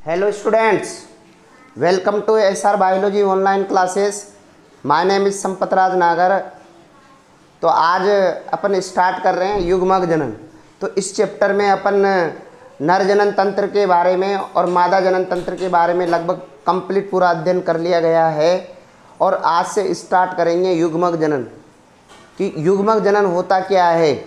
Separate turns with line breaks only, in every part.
Hello students, welcome to SR Biology online classes. My name is Sampat राज नागर। तो आज अपन start कर रहे हैं युग्मक जनन। तो इस चैप्टर में अपन नर जनन तंत्र के बारे में और मादा जनन तंत्र के बारे में लगभग कंप्लीट पूरा अध्ययन कर लिया गया है और आज से स्टार्ट करेंगे युग्मक जनन। कि युग्मक जनन होता क्या है।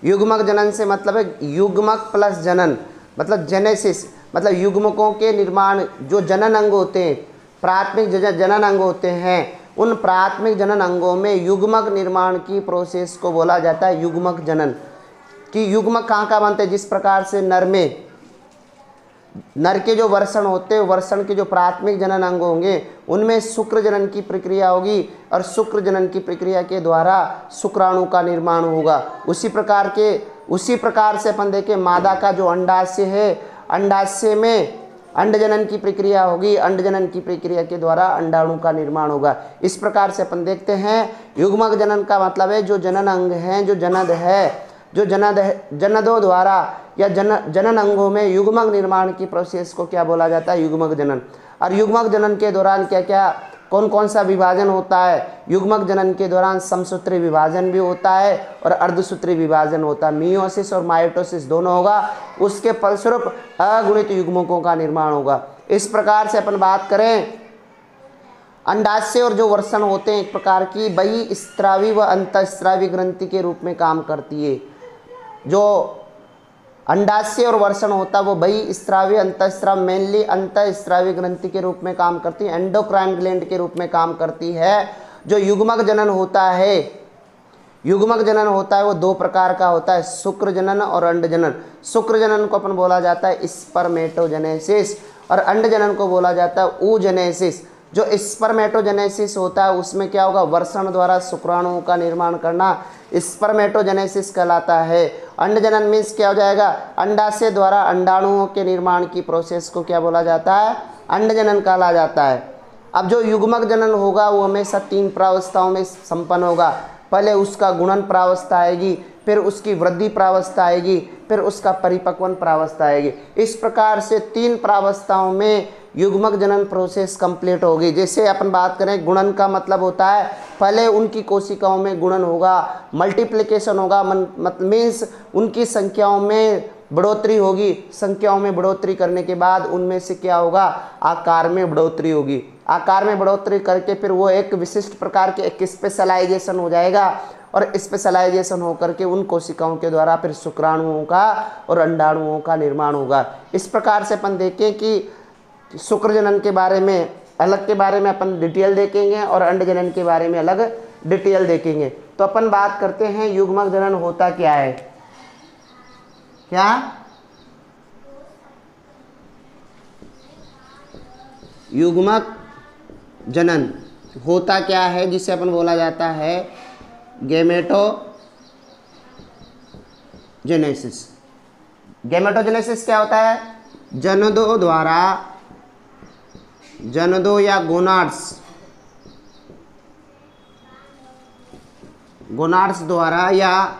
युग्मक जनन से मतलब है युग्मक प्लस जनन, मतलब जेनेसिस, मतलब युग्मकों के निर्माण। जो जनन अंग होते हैं, प्राथमिक जनन अंग होते हैं, उन प्राथमिक जनन अंगों में युग्मक निर्माण की प्रोसेस को बोला जाता है युग्मक जनन। कि युग्मक कहाँ का बनते हैं, जिस प्रकार से नर के जो वर्षण होते हैं, वर्षण के जो प्राथमिक जनन अंग होंगे उनमें शुक्र जनन की प्रक्रिया होगी और शुक्र जनन की प्रक्रिया के द्वारा शुक्राणु का निर्माण होगा। उसी प्रकार से अपन देखें मादा का जो अंडाशय है, अंडाशय में अंड जनन की प्रक्रिया होगी, अंड जनन की प्रक्रिया के द्वारा अंडाणु का निर्माण होगा। इस प्रकार से अपन देखते हैं युग्मक जनन का मतलब है जो जनन अंग हैं, जो जनद है, जो जनदों द्वारा या जनन अंगों में युग्मक निर्माण की प्रोसेस को क्या बोला जाता है, युग्मक जनन। और युग्मक जनन के दौरान क्या क्या कौन कौन सा विभाजन होता है। युग्मक जनन के दौरान समसूत्री विभाजन भी होता है और अर्धसूत्री विभाजन होता है। मियोसिस और माइटोसिस दोनों होगा। उसके फलस्वरूप अगुणित युग्मकों का निर्माण होगा। इस प्रकार से अपन बात करें अंडाशय और जो वर्षण होते हैं एक प्रकार की बहिस्रावी व अंतःस्रावी ग्रंथि के रूप में काम करती है। जो अंडाशय और वर्षण होता है वो बहिस्रावी अंतःस्राव मेनली अंतःस्रावी ग्रंथि के रूप में काम करती है, एंडोक्राइन ग्लैंड के रूप में काम करती है। जो युग्मक जनन होता है, युग्मक जनन होता है वो दो प्रकार का होता है, शुक्र जनन और अंड जनन। शुक्र जनन को अपन बोला जाता है स्पर्मेटोजेनेसिस और अंड जनन को बोला जाता है oogenesis। जो स्पर्मेटोजेनेसिस होता है उसमें क्या होगा, वर्षण द्वारा शुक्राणुओं का निर्माण करना स्पर्मेटोजेनेसिस कहलाता है। अंड जनन मीन्स क्या हो जाएगा, अंडाशय द्वारा अंडाणुओं के निर्माण की प्रोसेस को क्या बोला जाता है, अंड जनन कहा जाता है। अब जो युग्मक जनन होगा वो हमेशा तीन प्रावस्थाओं में संपन्न होगा। पहले उसका गुणन प्रावस्था आएगी, फिर उसकी वृद्धि प्रावस्था आएगी, फिर उसका परिपक्वन प्रावस्था आएगी। इस प्रकार से तीन प्रावस्थाओं में युग्मक जनन प्रोसेस कंप्लीट होगी। जैसे अपन बात करें गुणन का मतलब होता है पहले उनकी कोशिकाओं में गुणन होगा, मल्टीप्लिकेशन होगा, मीन्स उनकी संख्याओं में बढ़ोतरी होगी। संख्याओं में बढ़ोतरी करने के बाद उनमें से क्या होगा, आकार में बढ़ोतरी होगी। आकार में बढ़ोतरी करके फिर वो एक विशिष्ट प्रकार के एक स्पेशलाइजेशन हो जाएगा और स्पेशलाइजेशन होकर के उन कोशिकाओं के द्वारा फिर शुक्राणुओं का और अंडाणुओं का निर्माण होगा। इस प्रकार से अपन देखें कि शुक्र जनन के बारे में अलग के बारे में अपन डिटेल देखेंगे और अंड जनन के बारे में अलग डिटेल देखेंगे। तो अपन बात करते हैं युग्मक जनन होता क्या है। क्या युग्मक जनन होता क्या है, जिसे अपन बोला जाता है गैमेटोजेनेसिस। गैमेटोजेनेसिस क्या होता है, जनदों या गोनाड्स द्वारा या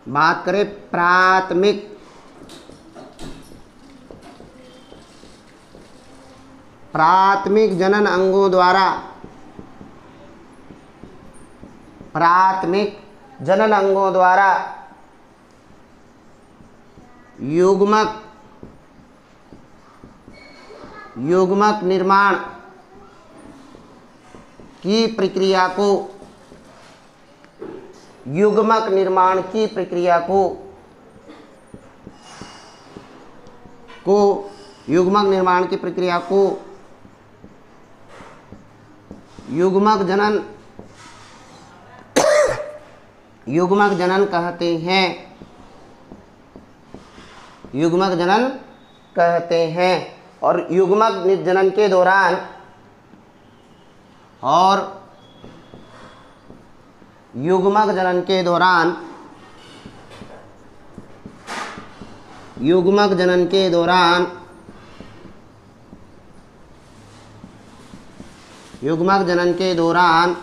बात करें प्राथमिक जनन अंगों द्वारा, प्राथमिक जनन अंगों द्वारा युग्मक निर्माण की प्रक्रिया को युग्मक निर्माण की प्रक्रिया को युग्मक निर्माण की प्रक्रिया को युग्मक जनन कहते हैं। युग्मक जनन कहते हैं। और युग्मक जनन के दौरान युग्मक जनन के दौरान युग्मक जनन के दौरान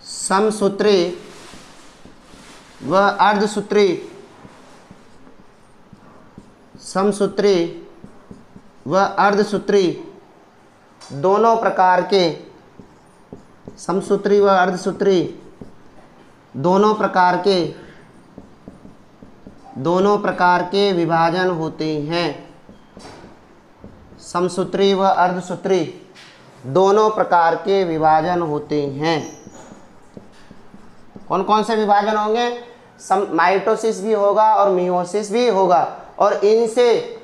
समसूत्री व अर्धसूत्री, समसूत्री व अर्धसूत्री दोनों प्रकार के, समसूत्री व अर्धसूत्री दोनों प्रकार के विभाजन होते हैं। समसूत्री व अर्धसूत्री दोनों प्रकार के विभाजन होते हैं। कौन कौन से विभाजन होंगे? माइटोसिस भी होगा और मियोसिस भी होगा, और इनसे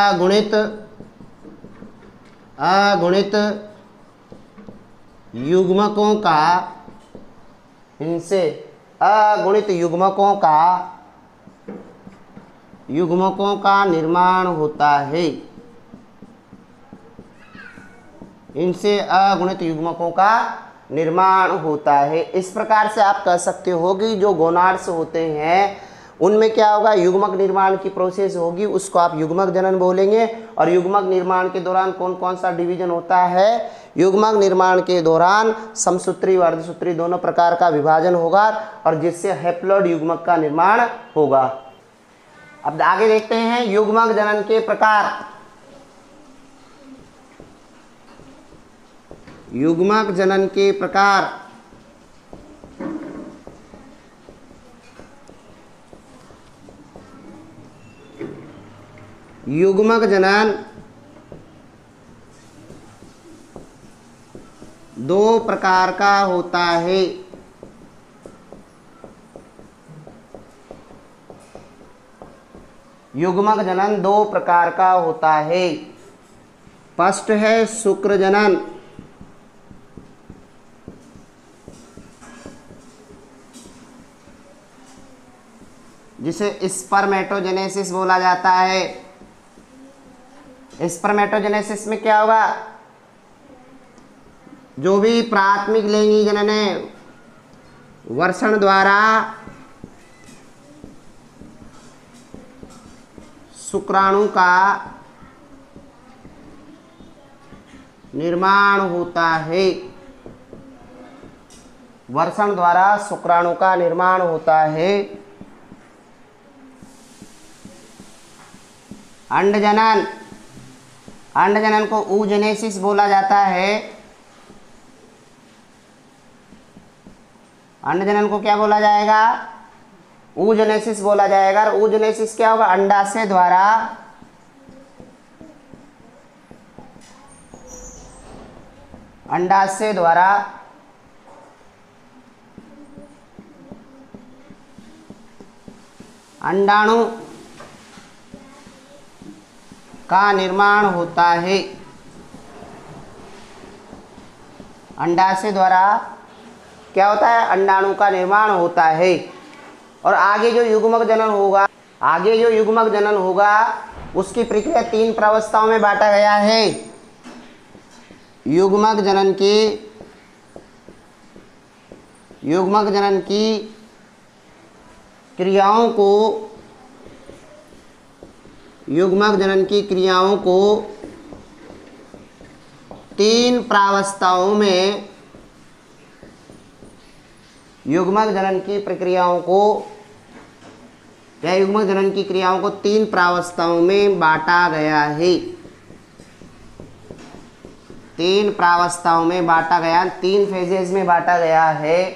अगुणित युग्मकों का निर्माण होता है। इनसे अगुणित युग्मकों का निर्माण होता है। इस प्रकार से आप कह सकते हो कि जो गोनाड्स होते हैं उनमें क्या होगा, युग्मक निर्माण की प्रोसेस होगी, उसको आप युग्मक जनन बोलेंगे। और युग्मक निर्माण के दौरान कौन कौन सा डिवीजन होता है? युग्मक निर्माण के दौरान समसूत्री व अर्धसूत्री दोनों प्रकार का विभाजन होगा, और जिससे हैप्लॉइड युग्मक का निर्माण होगा। अब आगे देखते हैं युग्मक जनन के प्रकार। युग्मक जनन के प्रकार। युग्मक जनन दो प्रकार का होता है। युग्मक जनन दो प्रकार का होता है। फर्स्ट है शुक्र जनन, जिसे स्पर्मेटोजेनेसिस बोला जाता है। स्पर्मेटोजेनेसिस में क्या होगा, जो भी प्राथमिक लैंगिक जनन है वर्षण द्वारा शुक्राणु का निर्माण होता है। वर्षण द्वारा शुक्राणु का निर्माण होता है। अंडजनन, अंडजनन को oogenesis बोला जाता है। अंडजनन को क्या बोला जाएगा? oogenesis बोला जाएगा। और oogenesis क्या होगा? अंडाशय द्वारा अंडाणु का निर्माण होता है। अंडाशय द्वारा क्या होता है? अंडाणु का निर्माण होता है। और आगे जो युग्मक जनन होगा उसकी प्रक्रिया तीन प्रावस्थाओं में बांटा गया है। युग्मक जनन की क्रियाओं को तीन प्रावस्थाओं में, युग्मक जनन की प्रक्रियाओं को या युग्मक जनन की क्रियाओं को तीन प्रावस्थाओं में बांटा गया है। तीन प्रावस्थाओं में बांटा गया, तीन फेजेस में बांटा गया है।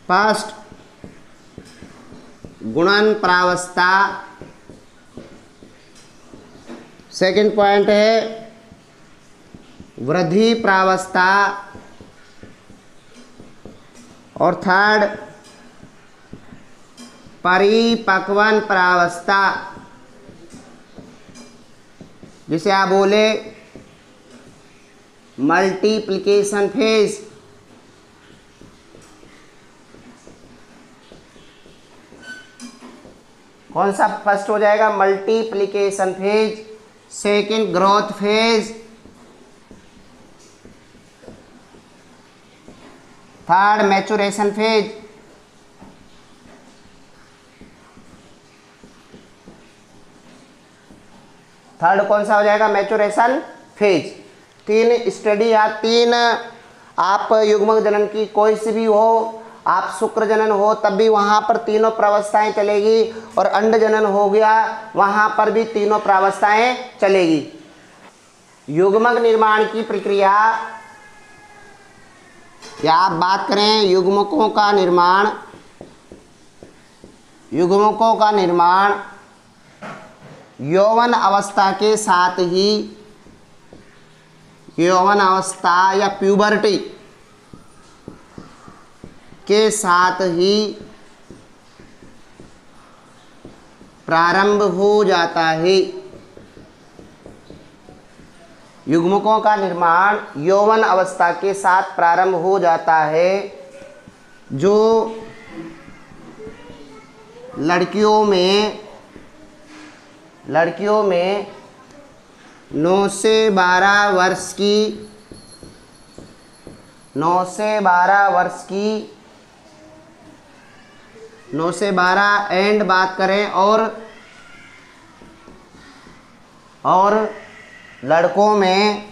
फर्स्ट गुणन प्रावस्था, सेकंड पॉइंट है वृद्धि प्रावस्था, और थर्ड परिपक्वन प्रावस्था, जिसे आप बोले मल्टीप्लिकेशन फेज। कौन सा फर्स्ट हो जाएगा? Multiplication phase. Second growth phase. Third maturation phase. Third कौन सा हो जाएगा? Maturation phase. 3 स्टडी या 3 आप युग्मक जनन की कोई सी भी हो, आप शुक्र जनन हो तब भी वहाँ पर तीनों प्रावस्थाएं चलेगी, और अंड जनन हो गया वहाँ पर भी तीनों प्रावस्थाएं चलेगी। युग्मक निर्माण की प्रक्रिया, या आप बात करें युग्मकों का निर्माण, युग्मकों का निर्माण यौवन अवस्था के साथ ही, यौवन अवस्था या प्यूबर्टी के साथ ही प्रारंभ हो जाता है। युग्मकों का निर्माण यौवन अवस्था के साथ प्रारंभ हो जाता है, जो लड़कियों में 9 से 12 वर्ष की 9 से 12 एंड बात करें, और लड़कों में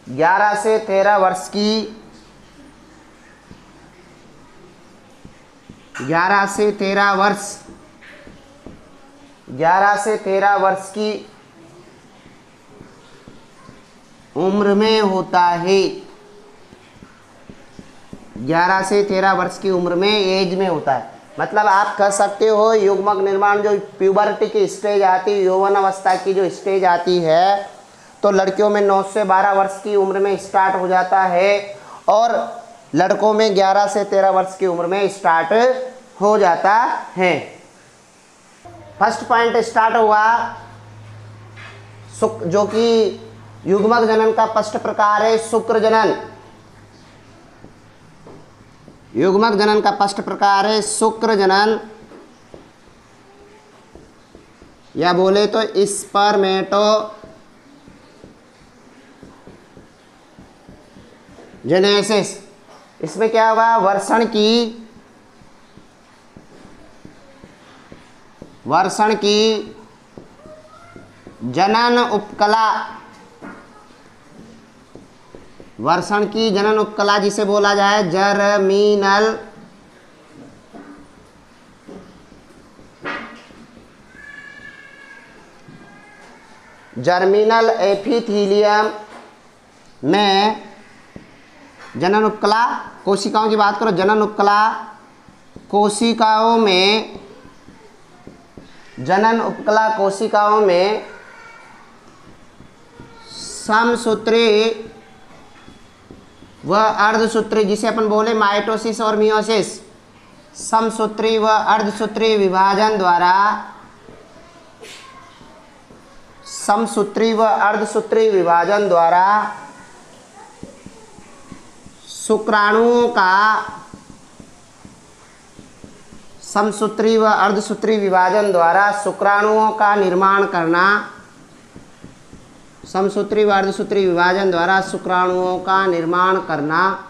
11 से 13 वर्ष की 11 से 13 वर्ष की उम्र में होता है। 11 से 13 वर्ष की उम्र में, एज में होता है। मतलब आप कह सकते हो युग्मक निर्माण जो प्यूबर्टी की स्टेज आती है, यौवन अवस्था की जो स्टेज आती है, तो लड़कियों में 9 से 12 वर्ष की उम्र में स्टार्ट हो जाता है, और लड़कों में 11 से 13 वर्ष की उम्र में स्टार्ट हो जाता है। फर्स्ट पॉइंट स्टार्ट हुआ जो कि युग्मक जनन का फर्स्ट प्रकार है शुक्र जनन। युग्मक जनन का फर्स्ट प्रकार है शुक्र जनन, या बोले तो स्पर्मेटोजेनेसिस। इसमें क्या होगा, वर्षण की जनन उपकला, वर्षण की जनन उपकला जिसे बोला जाए जर्मिनल एपिथीलियम में जनन उपकला कोशिकाओं की बात करो, जनन उपकला कोशिकाओं में, जनन उपकला कोशिकाओं में समसूत्री व अर्धसूत्री, जिसे अपन बोले माइटोसिस और मियोसिस, समसूत्री व अर्धसूत्री विभाजन द्वारा, समसूत्री व अर्धसूत्री विभाजन द्वारा शुक्राणुओं का, समसूत्री व अर्धसूत्री विभाजन द्वारा शुक्राणुओं का निर्माण करना, समसूत्री व अर्धसूत्री विभाजन द्वारा शुक्राणुओं का निर्माण करना,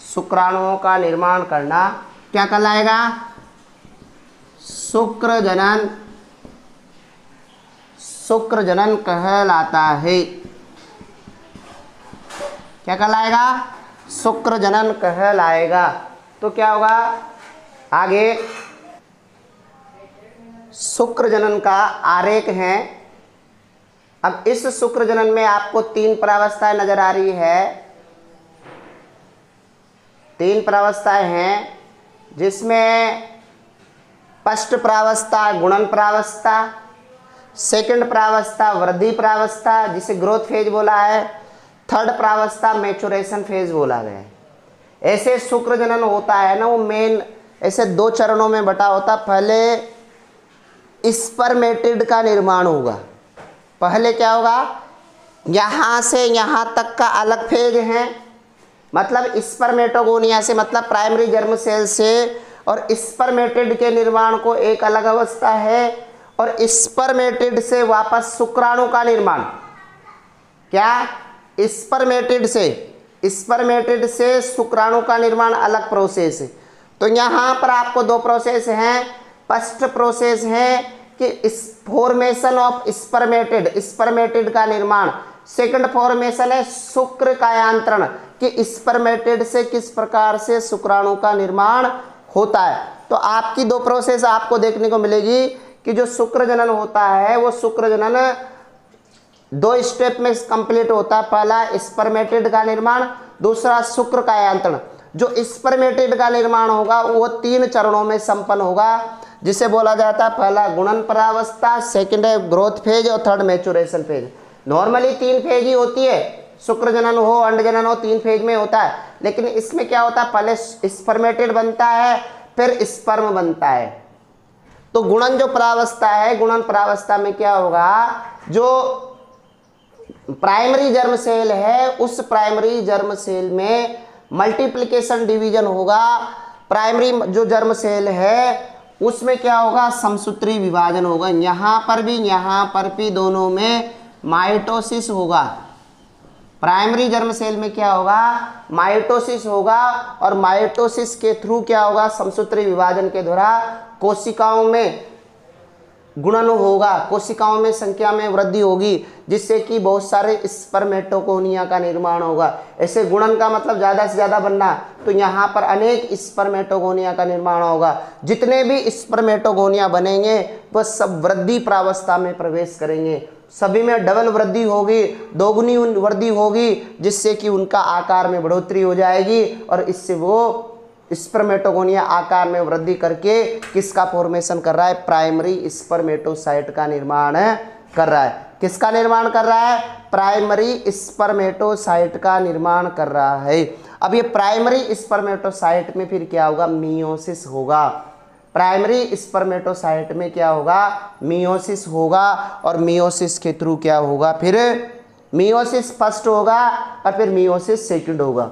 शुक्राणुओं का निर्माण करना क्या कहलाएगा, शुक्र जनन, शुक्र जनन कहलाता है। क्या कहलाएगा, शुक्र जनन कहलाएगा। तो क्या होगा आगे, शुक्र जनन का आरेख है। अब इस शुक्र जनन में आपको 3 प्रावस्थाएं नजर आ रही है, 3 प्रावस्थाएं हैं, जिसमें फर्स्ट प्रावस्था गुणन प्रावस्था, सेकंड प्रावस्था वृद्धि प्रावस्था जिसे ग्रोथ फेज बोला है, थर्ड प्रावस्था मैचुरेशन फेज बोला गया है। ऐसे शुक्र जनन होता है ना, वो मेन ऐसे 2 चरणों में बटा होता। पहले स्पर्मेटिड का निर्माण होगा, पहले क्या होगा, यहाँ से यहाँ तक का अलग फेज है, मतलब स्पर्मेटोगोनिया से मतलब प्राइमरी जर्म सेल से, और स्पर्मेटिड के निर्माण को एक अलग अवस्था है, और स्पर्मेटिड से वापस शुक्राणु का निर्माण, क्या स्पर्मेटिड से शुक्राणु का निर्माण अलग प्रोसेस है। तो यहाँ पर आपको 2 प्रोसेस हैं। फर्स्ट प्रोसेस है कि इस फॉर्मेशन ऑफ स्पर्मेटिड का निर्माण। सेकंड फॉर्मेशन है शुक्र कायांतरण, कि स्पर्मेटिड से किस प्रकार से शुक्राणु का निर्माण होता है। तो आपकी दो प्रोसेस आपको देखने को मिलेगी कि जो शुक्र जनन होता है वो शुक्र जनन दो स्टेप में कंप्लीट होता है। पहला स्पर्मेटिड का निर्माण, दूसरा शुक्र कायांतरण। जो स्पर्मेटिड का निर्माण होगा वो 3 चरणों में संपन्न होगा, जिसे बोला जाता है पहला गुणन परावस्था, सेकंड है ग्रोथ फेज और third maturation phase. Normally 3 phase ही होती है, शुक्र जनन हो अंड जनन हो 3 फेज में होता है, लेकिन इसमें क्या होता है पहले स्पर्मेटिड बनता है फिर स्पर्म बनता है। तो गुणन जो परावस्था है, गुणन परावस्था में क्या होगा, जो प्राइमरी जर्म सेल है उस प्राइमरी जर्म सेल में मल्टीप्लिकेशन डिवीजन होगा। प्राइमरी जो जर्म सेल है उसमें क्या होगा, समसूत्री विभाजन होगा। यहाँ पर भी दोनों में माइटोसिस होगा। प्राइमरी जर्म सेल में क्या होगा, माइटोसिस होगा, और माइटोसिस के थ्रू क्या होगा, समसूत्री विभाजन के द्वारा कोशिकाओं में गुणन होगा, कोशिकाओं में संख्या में वृद्धि होगी, जिससे कि बहुत सारे स्पर्मेटोगोनिया का निर्माण होगा। ऐसे गुणन का मतलब ज़्यादा से ज़्यादा बनना, तो यहाँ पर अनेक स्पर्मेटोगोनिया का निर्माण होगा। जितने भी स्पर्मेटोगोनिया बनेंगे वह सब वृद्धि प्रावस्था में प्रवेश करेंगे, सभी में डबल वृद्धि होगी, दोगुनी वृद्धि होगी, जिससे कि उनका आकार में बढ़ोतरी हो जाएगी, और इससे वो स्पर्मेटोगोनिया आकार में वृद्धि करके किसका फॉर्मेशन कर रहा है, प्राइमरी स्पर्मेटोसाइट का निर्माण कर रहा है। किसका निर्माण कर रहा है, प्राइमरी स्पर्मेटोसाइट का निर्माण कर रहा है। अब ये प्राइमरी स्पर्मेटोसाइट में फिर क्या होगा, मियोसिस होगा। प्राइमरी स्पर्मेटोसाइट में क्या होगा, मियोसिस होगा, और मियोसिस के थ्रू क्या होगा, फिर मियोसिस फर्स्ट होगा और फिर मियोसिस सेकंड होगा।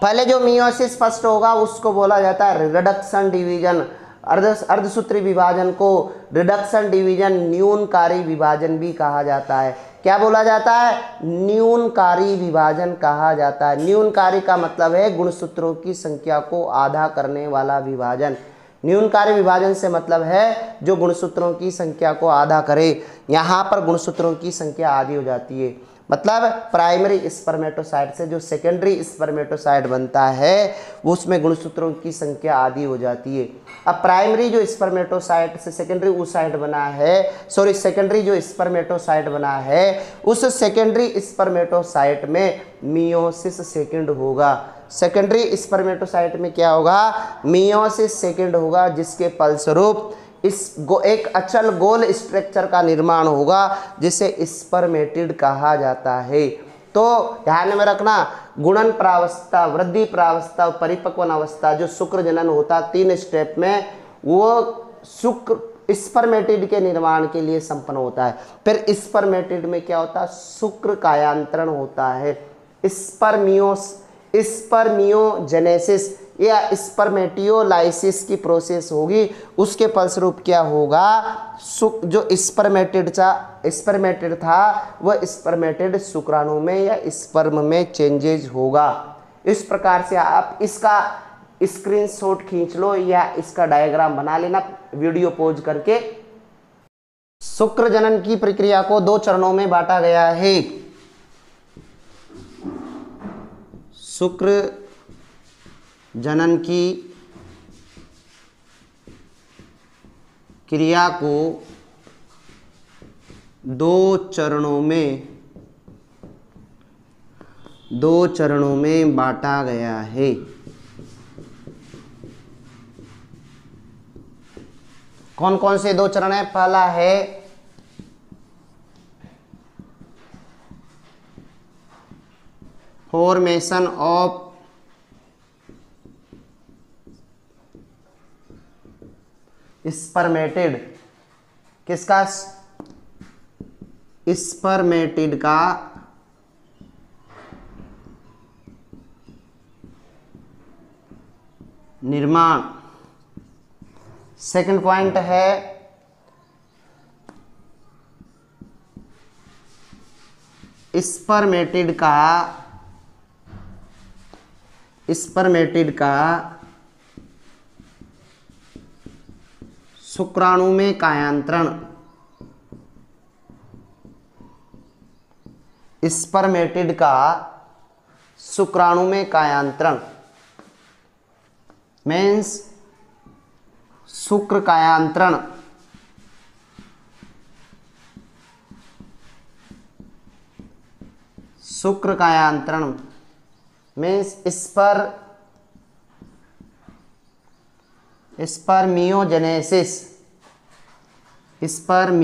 पहले जो मियोसिस फर्स्ट होगा उसको बोला जाता है रिडक्शन डिवीजन। अर्धसूत्री विभाजन को रिडक्शन डिवीजन, न्यूनकारी विभाजन भी कहा जाता है। क्या बोला जाता है, न्यूनकारी विभाजन कहा जाता है। न्यूनकारी का मतलब है गुणसूत्रों की संख्या को आधा करने वाला विभाजन। न्यूनकारी विभाजन से मतलब है जो गुणसूत्रों की संख्या को आधा करे। यहाँ पर गुणसूत्रों की संख्या आधी हो जाती है, मतलब प्राइमरी स्पर्मेटोसाइट से जो सेकेंडरी स्पर्मेटोसाइट बनता है उसमें गुणसूत्रों की संख्या आधी हो जाती है। अब प्राइमरी जो स्पर्मेटोसाइट से सेकेंडरी oocyte बना है, सेकेंडरी जो स्पर्मेटोसाइट बना है उस सेकेंडरी स्पर्मेटोसाइट में मियोसिस सेकंड होगा। सेकेंडरी स्पर्मेटोसाइट में क्या होगा, मियोसिस सेकंड होगा, जिसके फलस्वरूप एक अचल गोल स्ट्रक्चर का निर्माण होगा जिसे स्पर्मेटिड कहा जाता है। तो ध्यान में रखना, गुणन प्रावस्था, वृद्धि प्रावस्था, परिपक्वन अवस्था, जो शुक्र जनन होता 3 स्टेप में, वो शुक्र स्पर्मेटिड के निर्माण के लिए संपन्न होता है। फिर स्पर्मेटिड में क्या होता है, शुक्र कायांतरण होता है। स्पर्मियोजेनेसिस या स्पर्मेटियोलाइसिस की प्रोसेस होगी। उसके फलस्वरूप क्या होगा, जो स्पर्मेटिड था वह स्पर्मेटिड शुक्राणु में या स्पर्म में चेंजेज होगा। इस प्रकार से आप इसका स्क्रीनशॉट खींच लो या इसका डायग्राम बना लेना वीडियो पॉज करके। शुक्र जनन की प्रक्रिया को 2 चरणों में बांटा गया है। शुक्र जनन की क्रिया को 2 चरणों में बांटा गया है। कौन कौन से 2 चरण है, पहला है फॉर्मेशन ऑफ स्पर्मेटिड। किसका, स्पर्मेटिड का निर्माण। सेकंड पॉइंट है स्पर्मेटिड का शुक्राणु में कायांतरण, स्पर्मेटिड का शुक्राणु में कायांतरण मीन्स शुक्र कायांतरण, शुक्र कायांतरण मीन्स स्पर्मियोजेनेसिस, स्पर्मियोजेनेसिस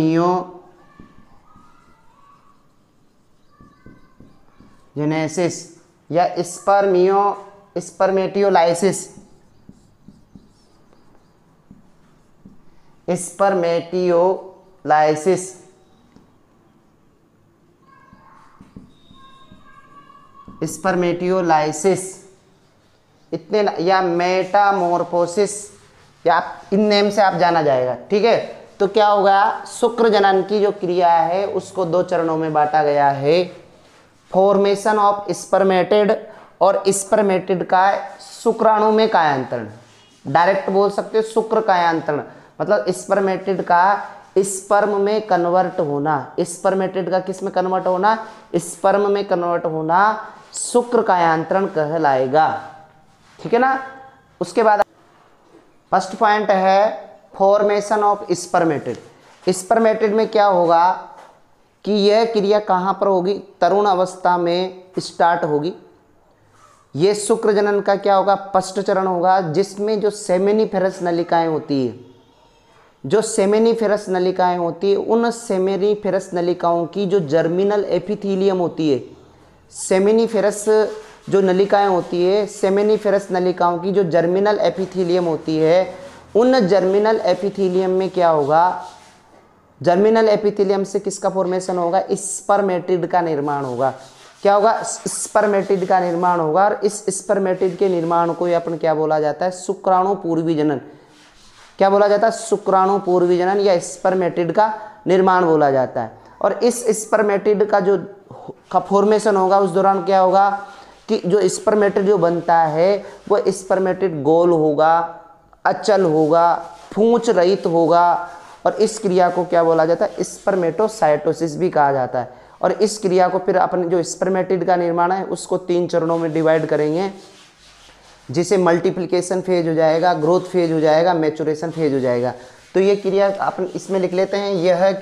या स्पर्मेटियोलाइसिस, स्पर्मेटियोलाइसिस स्पर्मेटियोलाइसिस इतने या मेटामॉर्फोसिस या इन नेम से आप जाना जाएगा। ठीक है, तो क्या होगा, शुक्र जनन की जो क्रिया है उसको दो चरणों में बांटा गया है, फॉर्मेशन ऑफ स्पर्मेटिड और स्पर्मेटिड का शुक्राणु में कायांतरण। डायरेक्ट बोल सकते हो शुक्र कायांतरण मतलब स्पर्मेटिड का स्पर्म में कन्वर्ट होना, स्पर्मेटिड का किस में कन्वर्ट होना, स्पर्म में कन्वर्ट होना शुक्र कायांतरण कहलाएगा। ठीक है ना। उसके बाद फर्स्ट पॉइंट है फॉर्मेशन ऑफ स्पर्मेटिड। स्पर्मेटिड में क्या होगा कि यह क्रिया कहाँ पर होगी, तरुण अवस्था में स्टार्ट होगी। ये शुक्र जनन का क्या होगा, फर्स्ट चरण होगा, जिसमें जो सेमिनिफेरस नलिकाएं होती है, जो सेमिनिफेरस नलिकाएं होती है, उन सेमिनिफेरस नलिकाओं की जो जर्मिनल एपिथीलियम होती है, सेमिनिफेरस जो नलिकाएं होती है, सेमिनिफेरस नलिकाओं की जो जर्मिनल एपिथीलियम होती है, उन जर्मिनल एपिथीलियम में क्या होगा, जर्मिनल एपिथीलियम से किसका फॉर्मेशन होगा, स्पर्मेटिड का निर्माण होगा। क्या होगा, स्पर्मेटिड का निर्माण होगा। और इस स्पर्मेटिड के निर्माण को अपन क्या बोला जाता है, शुक्राणु पूर्वी जनन। क्या बोला जाता है, शुक्राणु पूर्वी जनन या स्पर्मेटिड का निर्माण बोला जाता है। और इस स्पर्मेटिड का जो फॉर्मेशन होगा उस दौरान क्या होगा कि जो स्पर्मेटिड जो बनता है वो स्पर्मेटिड गोल होगा, अचल होगा, पूंछ रहित होगा। और इस क्रिया को क्या बोला जाता है, स्पर्मेटोसाइटोसिस भी कहा जाता है। और इस क्रिया को फिर अपन जो स्पर्मेटिड का निर्माण है उसको 3 चरणों में डिवाइड करेंगे, जिसे मल्टीप्लिकेशन फेज हो जाएगा, ग्रोथ फेज हो जाएगा, मैचुरेशन फेज हो जाएगा। तो ये क्रिया अपन इसमें लिख लेते हैं, यह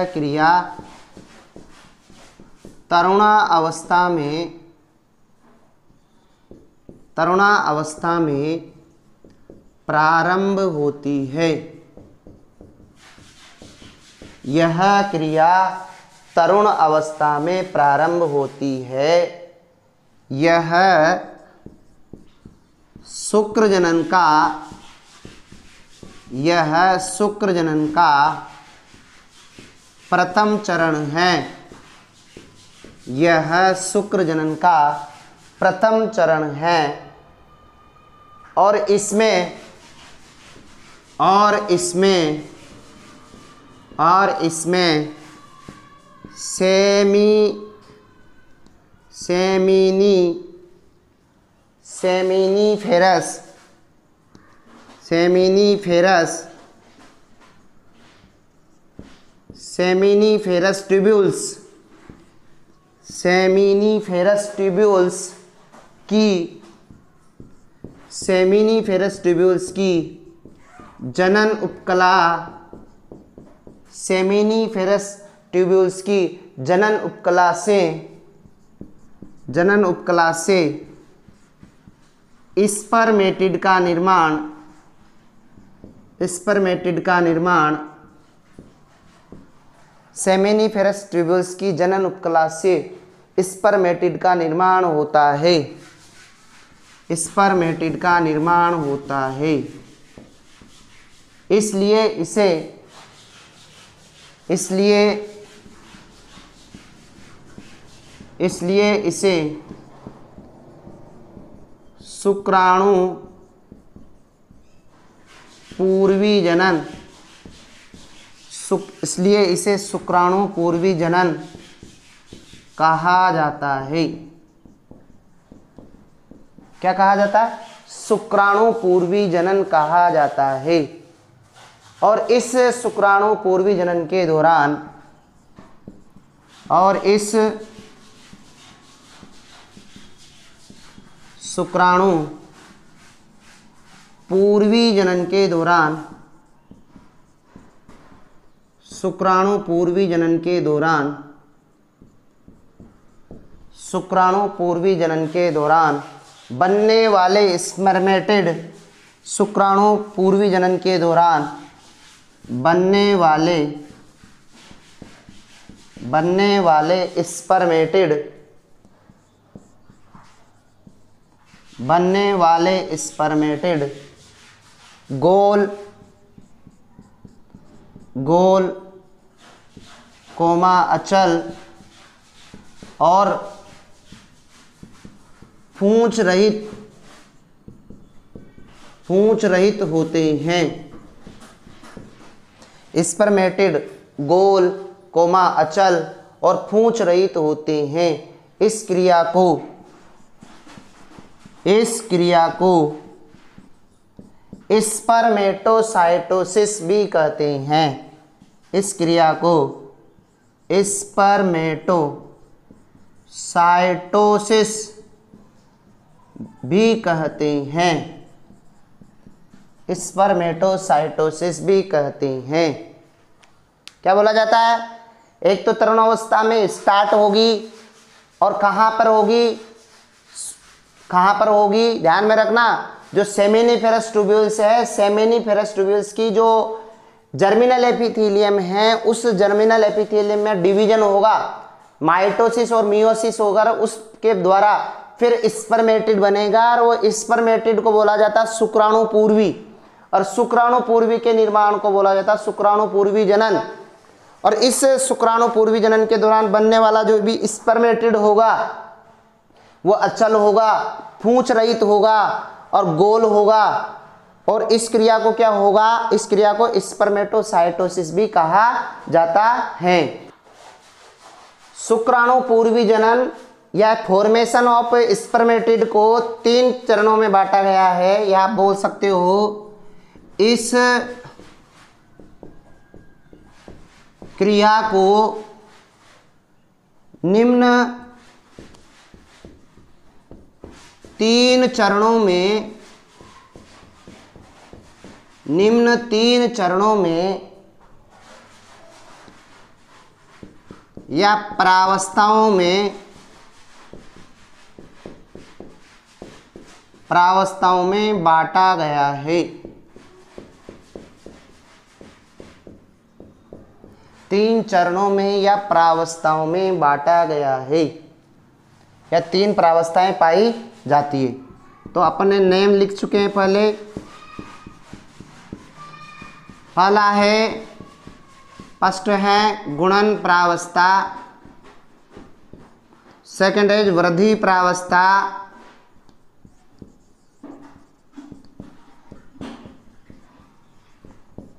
क्रिया तरुणा अवस्था में प्रारंभ होती है। यह क्रिया तरुण अवस्था में प्रारंभ होती है। यह शुक्र जनन का प्रथम चरण है। यह शुक्र जनन का प्रथम चरण है। और इसमें सेमिनिफेरस ट्यूब्यूल्स की जनन उपकला से स्पर्मेटिड का निर्माण सेमिनिफेरस ट्यूब्यूल्स की जनन उपकला से स्पर्मेटिड का निर्माण होता है। स्पर्मेटिड का निर्माण होता है। इसलिए इसे शुक्राणु पूर्वी जनन, इसलिए इसे शुक्राणु पूर्वी जनन कहा जाता है। क्या कहा जाता है, शुक्राणु पूर्वी जनन कहा जाता है। और इस शुक्राणु पूर्वी जनन के दौरान शुक्राणु पूर्वी जनन के दौरान शुक्राणु पूर्वी जनन के दौरान बनने वाले स्पर्मेटिड शुक्राणु पूर्वी जनन के दौरान बनने वाले स्पर्मेटिड गोल कोमा अचल और पूंछ रहित होते हैं। स्पर्मेटिड गोल कोमा अचल और पूंछ रहित होते हैं। इस क्रिया को स्पर्मेटोसाइटोसिस भी कहते हैं। इस क्रिया को स्पर्मेटोसाइटोसिस भी कहते हैं। क्या बोला जाता है? एक तो तरुणावस्था में स्टार्ट होगी और कहाँ पर होगी ध्यान में रखना। जो सेमिनिफेरस ट्यूब्यूल्स है, सेमिनिफेरस ट्यूब्यूल्स की जो जर्मिनल एपिथेलियम है, उस जर्मिनल एपिथेलियम में डिवीजन होगा, माइटोसिस और मियोसिस होगा, उसके द्वारा फिर स्पर्मेटिड बनेगा और वो स्पर्मेटिड को बोला जाता है शुक्राणु पूर्वी, और शुक्राणु पूर्वी के निर्माण को बोला जाता है शुक्राणु पूर्वी जनन। और इस शुक्राणु पूर्वी जनन के दौरान बनने वाला जो भी स्पर्मेटिड होगा वो अचल होगा, पूंछ रहित होगा और गोल होगा। और इस क्रिया को क्या होगा? इस क्रिया को स्पर्मेटोसाइटोसिस भी कहा जाता है। शुक्राणु पूर्वी जनन या फॉर्मेशन ऑफ स्पर्मेटिड को 3 चरणों में बांटा गया है। या आप बोल सकते हो इस क्रिया को निम्न 3 चरणों में या प्रावस्थाओं में बांटा गया है। 3 चरणों में या प्रावस्थाओं में बांटा गया है, या 3 प्रावस्थाएं पाई जाती है। तो अपन ने नेम लिख चुके हैं। फर्स्ट है गुणन प्रावस्था, सेकंड है वृद्धि प्रावस्था,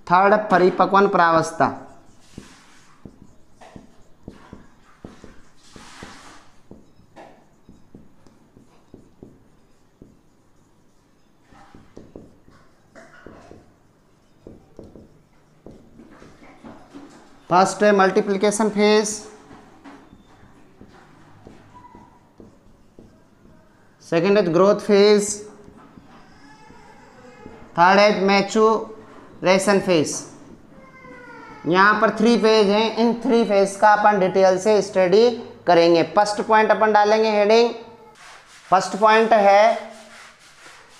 थर्ड परिपक्वन प्रावस्था। फर्स्ट है मल्टीप्लिकेशन फेज, सेकेंड है ग्रोथ फेज, थर्ड है मैच्योरेशन फेज। यहाँ पर 3 फेज हैं। इन 3 फेज का अपन डिटेल से स्टडी करेंगे। फर्स्ट पॉइंट अपन डालेंगे हेडिंग। फर्स्ट पॉइंट है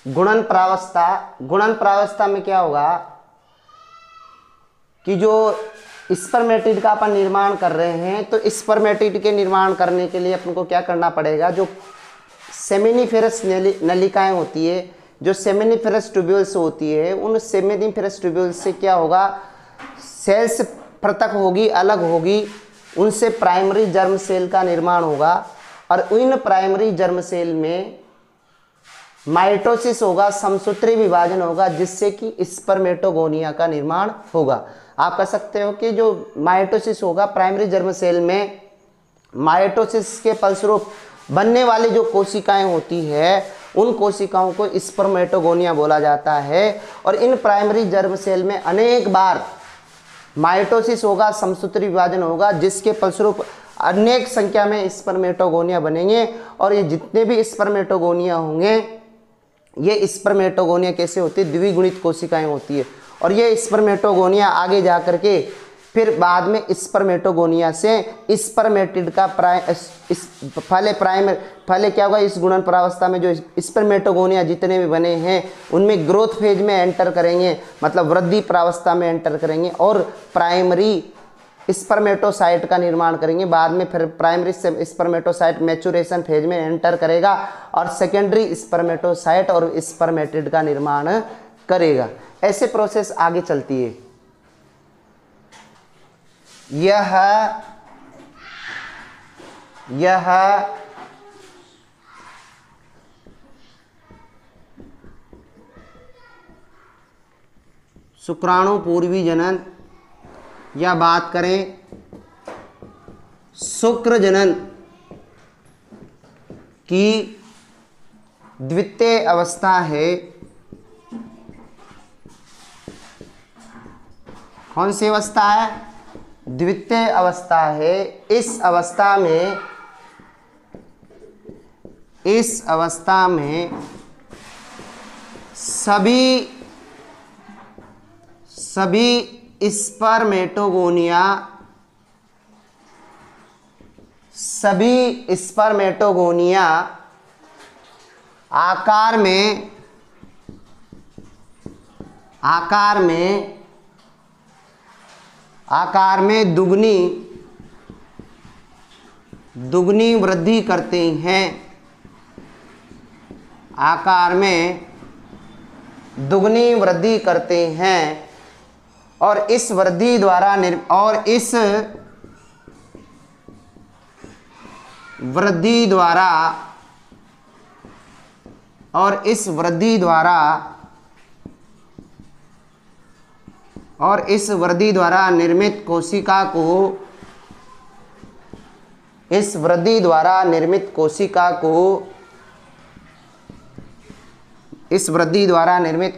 गुणन प्रावस्था। गुणन प्रावस्था में क्या होगा कि जो स्पर्मेटिड का अपन निर्माण कर रहे हैं, तो स्पर्मेटिड के निर्माण करने के लिए अपन को क्या करना पड़ेगा? जो सेमिनिफेरस नलिकाएं होती है, जो सेमिनिफेरस ट्यूब्यूल्स होती है, उन सेमिनिफेरस ट्यूब्यूल्स से क्या होगा? सेल्स पृथक होगी, अलग होगी, उनसे प्राइमरी जर्म सेल का निर्माण होगा और इन प्राइमरी जर्म सेल में माइटोसिस होगा, समसूत्री विभाजन होगा, जिससे कि स्पर्मेटोगोनिया का निर्माण होगा। आप कह सकते हो कि जो माइटोसिस होगा प्राइमरी जर्म सेल में, माइटोसिस के फलस्वरूप बनने वाली जो कोशिकाएं होती है उन कोशिकाओं को स्पर्मेटोगोनिया बोला जाता है। और इन प्राइमरी जर्म सेल में अनेक बार माइटोसिस होगा, समसूत्री विभाजन होगा, जिसके फलस्वरूप अनेक संख्या में स्पर्मेटोगोनिया बनेंगे। और ये जितने भी स्पर्मेटोगोनिया होंगे, ये स्पर्मेटोगोनिया कैसे होती है, द्विगुणित कोशिकाएं होती है। और ये स्पर्मेटोगोनिया आगे जा करके फिर बाद में स्पर्मेटोगोनिया से स्पर्मेटिड का पहले क्या होगा, इस गुणन प्रावस्था में जो स्पर्मेटोगोनिया जितने भी बने हैं उनमें ग्रोथ फेज में एंटर करेंगे, मतलब वृद्धि प्रावस्था में एंटर करेंगे और प्राइमरी स्पर्मेटोसाइट का निर्माण करेंगे। बाद में फिर प्राइमरी स्पर्मेटोसाइट मैच्योरेशन फेज में एंटर करेगा और सेकेंडरी स्पर्मेटोसाइट और स्पर्मेटिड का निर्माण करेगा। ऐसे प्रोसेस आगे चलती है। यह शुक्राणु पूर्वी जनन या बात करें शुक्र जनन की द्वितीय अवस्था है। कौन सी अवस्था है, द्वितीय अवस्था है। इस अवस्था में सभी स्पर्मेटोगोनिया आकार में दुगनी वृद्धि करते हैं। आकार में दुगनी वृद्धि करते हैं और इस वृद्धि द्वारा इस वृद्धि द्वारा निर्मित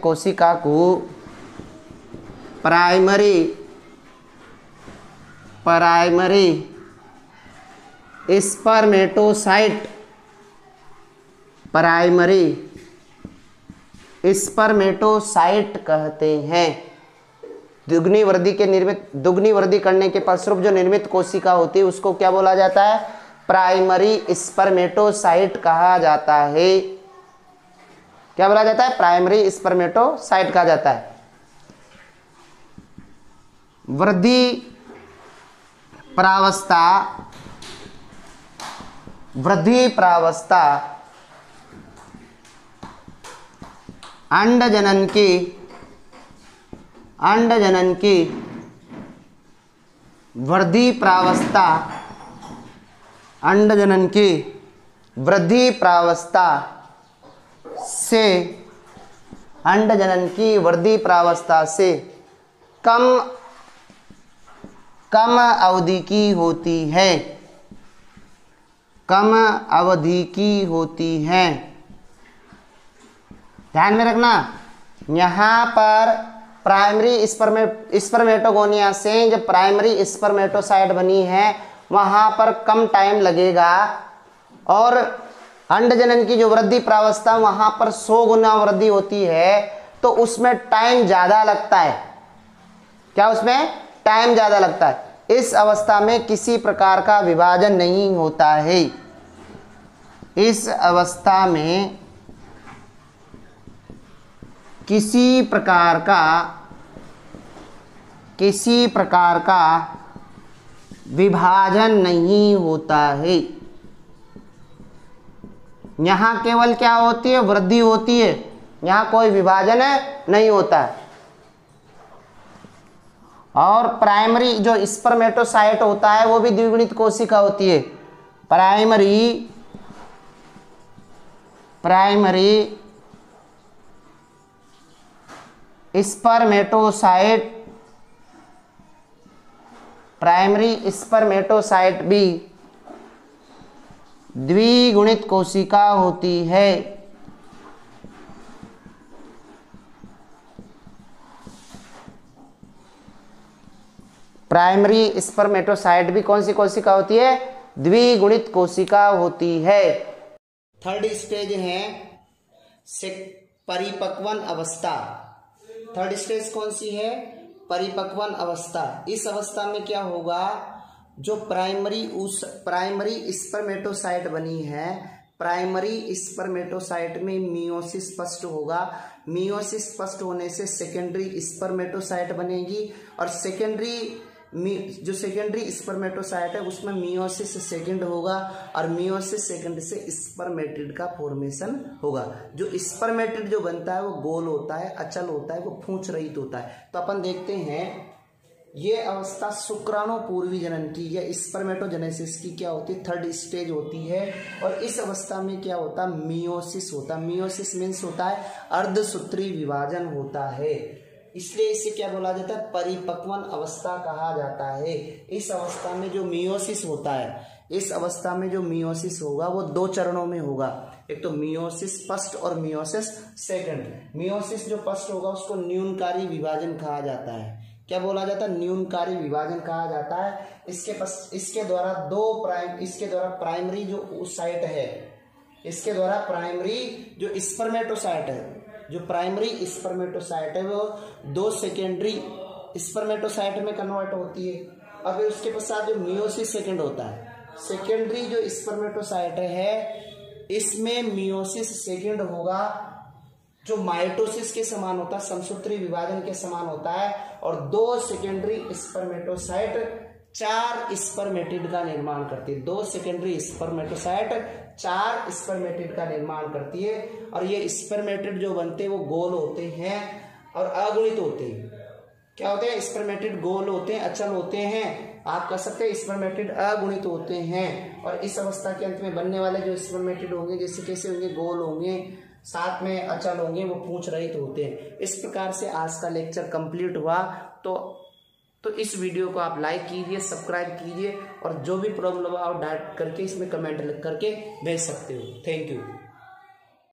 कोशिका को प्राइमरी स्पर्मेटोसाइट कहते हैं। दुगनी वृद्धि करने के फलस्वरूप जो निर्मित कोशिका होती है उसको क्या बोला जाता है, प्राइमरी स्पर्मेटोसाइट कहा जाता है। क्या बोला जाता है, प्राइमरी स्पर्मेटोसाइट कहा जाता है। वृद्धि प्रावस्था अंड जनन की वृद्धि प्रावस्था से कम अवधि की होती है। ध्यान में रखना, यहाँ पर प्राइमरी स्पर्मेटोगोनिया से जब प्राइमरी स्पर्मेटोसाइट बनी है वहाँ पर कम टाइम लगेगा और अंडजनन की जो वृद्धि प्रावस्था वहाँ पर 100 गुना वृद्धि होती है तो उसमें टाइम ज़्यादा लगता है। क्या उसमें टाइम ज़्यादा लगता है। इस अवस्था में किसी प्रकार का विभाजन नहीं होता है। इस अवस्था में किसी प्रकार का विभाजन नहीं होता है। यहाँ केवल क्या होती है, वृद्धि होती है, यहाँ कोई विभाजन नहीं होता है। और प्राइमरी जो स्पर्मेटोसाइट होता है वो भी द्विगुणित कोशिका होती है। प्राइमरी स्पर्मेटोसाइट भी द्विगुणित कोशिका होती है। प्राइमरी स्पर्मेटोसाइट भी कौन सी कोशिका होती है? द्विगुणित कोशिका होती है। थर्ड स्टेज है परिपक्वन अवस्था। थर्ड स्टेज कौन सी है? परिपक्वन अवस्था। इस अवस्था में क्या होगा, जो प्राइमरी स्पर्मेटोसाइट बनी है, प्राइमरी स्पर्मेटोसाइट में मियोसिस स्पष्ट होगा। मियोसिस स्पष्ट होने से सेकेंडरी स्पर्मेटोसाइट बनेगी और जो सेकेंडरी स्पर्मेटोसाइट है उसमें मियोसिस सेकेंड होगा और मियोसिस सेकेंड से स्पर्मेटिड का फॉर्मेशन होगा। जो स्पर्मेटिड जो बनता है वो गोल होता है, अचल होता है, वो पूंछ रहित होता है। तो अपन देखते हैं ये अवस्था शुक्राणु पूर्वी जनन की या स्पर्मेटोजेनेसिस की क्या होती है? थर्ड स्टेज होती है। और इस अवस्था में क्या होता है? मियोसिस होता है। मियोसिस मीन्स होता है अर्धसूत्री विभाजन होता है, इसलिए इसे क्या बोला जाता है? परिपक्वन अवस्था कहा जाता है। इस अवस्था में जो मियोसिस होता है, इस अवस्था में जो मियोसिस होगा वो दो चरणों में होगा, एक तो मियोसिस फर्स्ट और मियोसिस सेकंड। मियोसिस जो फर्स्ट होगा उसको न्यूनकारी विभाजन कहा जाता है। क्या बोला जाता है? न्यूनकारी विभाजन कहा जाता है। इसके द्वारा प्राइमरी जो साइट है, इसके द्वारा प्राइमरी जो स्पर्मेटोसाइट है, जो प्राइमरी स्पर्मेटोसाइट है वो दो सेकेंडरी स्पर्मेटोसाइट में कन्वर्ट होती है। अब उसके पश्चात जो मियोसिस सेकेंड होता है, सेकेंडरी जो स्पर्मेटोसाइट है इसमें मियोसिस सेकेंड होगा जो माइटोसिस के समान होता है, समसूत्री विभाजन के समान होता है। और दो सेकेंडरी स्पर्मेटोसाइट 4 स्पर्मेटिड का निर्माण करती है। दो सेकेंडरी स्पर्मेटोसाइट 4 स्पर्मेटिड का निर्माण करती है। और ये स्पर्मेटिड जो बनते हैं वो गोल होते हैं और अगुणित होते हैं। क्या होते हैं? स्पर्मेटिड गोल होते हैं, अचल होते हैं। आप कह सकते हैं स्पर्मेटिड अगुणित होते हैं। और इस अवस्था के अंत में बनने वाले जो स्पर्मेटिड होंगे जैसे कैसे होंगे? गोल होंगे, साथ में अचल होंगे, वो पूंछ रहित होते हैं। इस प्रकार से आज का लेक्चर कंप्लीट हुआ। तो इस वीडियो को आप लाइक कीजिए, सब्सक्राइब कीजिए और जो भी प्रॉब्लम हो आप डायरेक्ट करके इसमें कमेंट लिख करके भेज सकते हो। Thank you.